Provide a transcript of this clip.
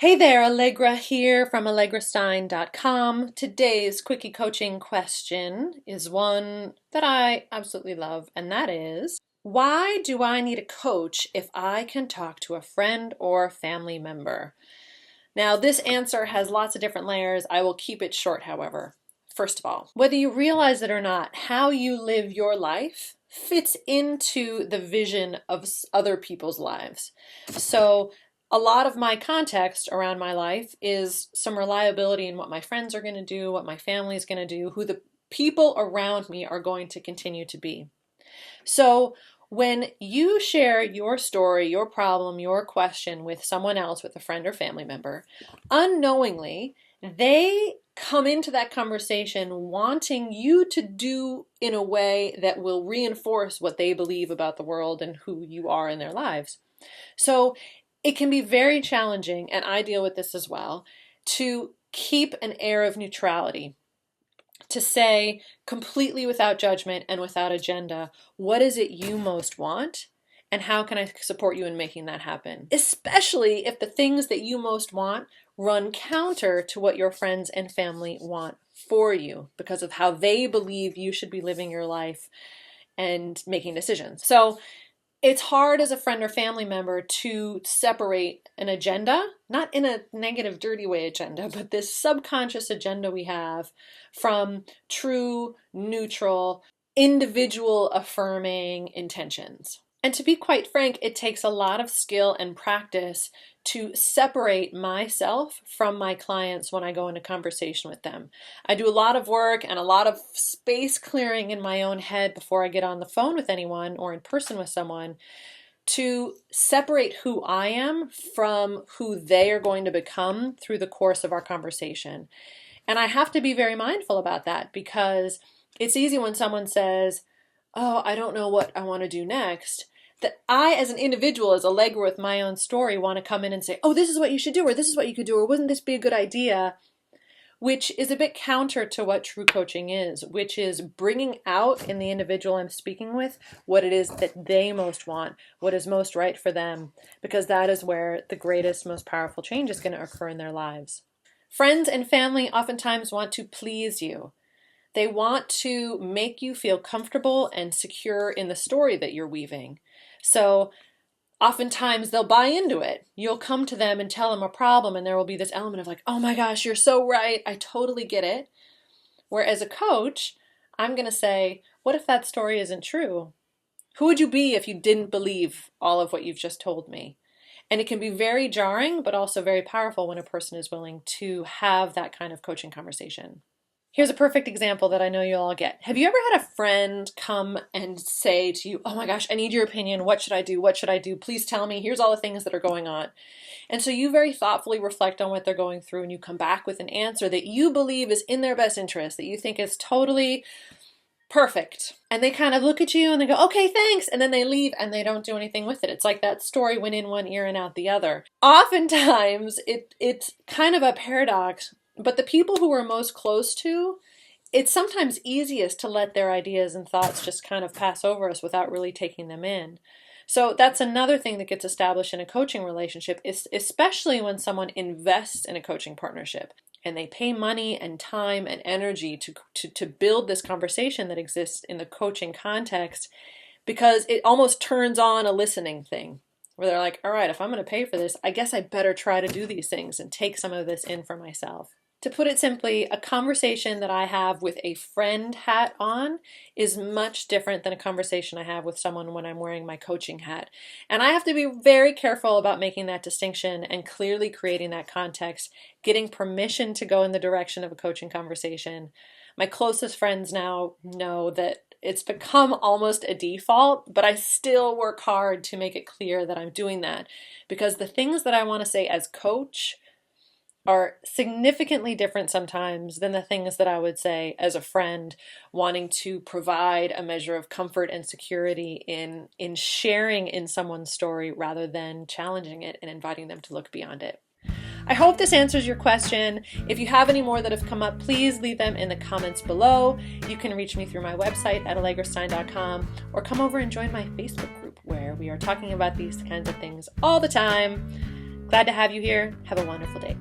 Hey there, Allegra here from allegrastein.com. Today's quickie coaching question is one that I absolutely love, and that is, why do I need a coach if I can talk to a friend or family member? Now, this answer has lots of different layers. I will keep it short, however. First of all, whether you realize it or not, how you live your life fits into the vision of other people's lives. So a lot of my context around my life is some reliability in what my friends are going to do, what my family is going to do, who the people around me are going to continue to be. So when you share your story, your problem, your question with someone else, with a friend or family member, unknowingly, they come into that conversation wanting you to do in a way that will reinforce what they believe about the world and who you are in their lives. So it can be very challenging, and I deal with this as well, to keep an air of neutrality, to say completely without judgment and without agenda, what is it you most want? And how can I support you in making that happen? Especially if the things that you most want run counter to what your friends and family want for you because of how they believe you should be living your life and making decisions. So it's hard as a friend or family member to separate an agenda, not in a negative, dirty way agenda, but this subconscious agenda we have from true, neutral, individual affirming intentions. And to be quite frank, it takes a lot of skill and practice to separate myself from my clients when I go into conversation with them. I do a lot of work and a lot of space clearing in my own head before I get on the phone with anyone or in person with someone to separate who I am from who they are going to become through the course of our conversation. And I have to be very mindful about that because it's easy when someone says, "Oh, I don't know what I want to do next," that I, as an individual, as Allegra with my own story, want to come in and say, "Oh, this is what you should do," or "This is what you could do," or "Wouldn't this be a good idea?" Which is a bit counter to what true coaching is, which is bringing out in the individual I'm speaking with what it is that they most want, what is most right for them, because that is where the greatest, most powerful change is going to occur in their lives. Friends and family oftentimes want to please you. They want to make you feel comfortable and secure in the story that you're weaving. So oftentimes they'll buy into it. You'll come to them and tell them a problem and there will be this element of like, "Oh my gosh, you're so right. I totally get it." Whereas a coach, I'm going to say, what if that story isn't true? Who would you be if you didn't believe all of what you've just told me? And it can be very jarring, but also very powerful when a person is willing to have that kind of coaching conversation. Here's a perfect example that I know you'll all get. Have you ever had a friend come and say to you, "Oh my gosh, I need your opinion. What should I do? What should I do? Please tell me. Here's all the things that are going on." And so you very thoughtfully reflect on what they're going through and you come back with an answer that you believe is in their best interest, that you think is totally perfect. And they kind of look at you and they go, "Okay, thanks." And then they leave and they don't do anything with it. It's like that story went in one ear and out the other. Oftentimes, it's kind of a paradox. But the people who we're most close to, it's sometimes easiest to let their ideas and thoughts just kind of pass over us without really taking them in. So that's another thing that gets established in a coaching relationship, is especially when someone invests in a coaching partnership and they pay money and time and energy to build this conversation that exists in the coaching context, because it almost turns on a listening thing where they're like, "All right, if I'm going to pay for this, I guess I better try to do these things and take some of this in for myself." To put it simply, a conversation that I have with a friend hat on is much different than a conversation I have with someone when I'm wearing my coaching hat. And I have to be very careful about making that distinction and clearly creating that context, getting permission to go in the direction of a coaching conversation. My closest friends now know that it's become almost a default, but I still work hard to make it clear that I'm doing that, because the things that I want to say as coach are significantly different sometimes than the things that I would say as a friend, wanting to provide a measure of comfort and security in sharing in someone's story rather than challenging it and inviting them to look beyond it. I hope this answers your question. If you have any more that have come up, please leave them in the comments below. You can reach me through my website at allegrastein.com or come over and join my Facebook group where we are talking about these kinds of things all the time. Glad to have you here. Have a wonderful day.